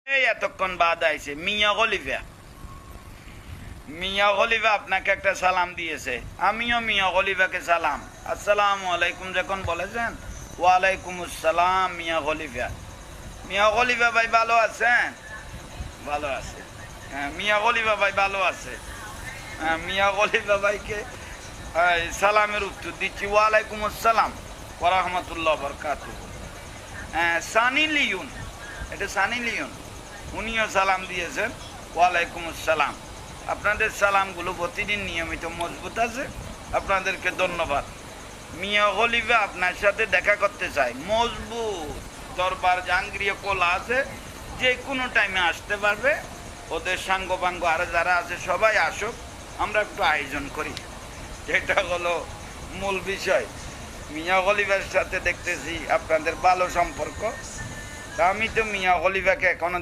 এই এতক্ষণ বাদ আইছে মিয়া খলিফা। মিয়া খলিফা আপনাকে একটা সালাম দিয়েছে, আমিও মিয়া খলিফাকে সালাম। আসসালামু আলাইকুম যখন বলেছেন, ওয়ালাইকুম আসসালাম মিয়া খলিফা। মিয়া খলিফা ভাই ভালো আছেন? ভালো আছে। হ্যাঁ, মিয়া খলিফা ভাই ভালো আছে। হ্যাঁ, মিয়া খলিফা ভাইকে সালামের উত্তর দিচ্ছি, ওয়ালাইকুম আসসালাম ওয়া রাহমাতুল্লাহি ওয়া বারাকাতুহু। হ্যাঁ, সানি লিওন, এটা সানি লিওন, উনিও সালাম দিয়েছেন, ওয়ালাইকুম আসসালাম। আপনাদের সালামগুলো প্রতিদিন নিয়মিত মজবুত আছে, আপনাদেরকে ধন্যবাদ। মিয়া খলিফা আপনার সাথে দেখা করতে চাই, মজবুত দরবার জাহাঙ্গীরিয়া কোলা আছে, যে কোনো টাইমে আসতে পারবে। ওদের সাঙ্গ বাঙ্গ আরো যারা আছে সবাই আসুক, আমরা একটু আয়োজন করি, এটা হলো মূল বিষয়। মিয়া খলিফার সাথে দেখতেছি আপনাদের ভালো সম্পর্ক, আমি তো মিয়া খলিফাকে এখনো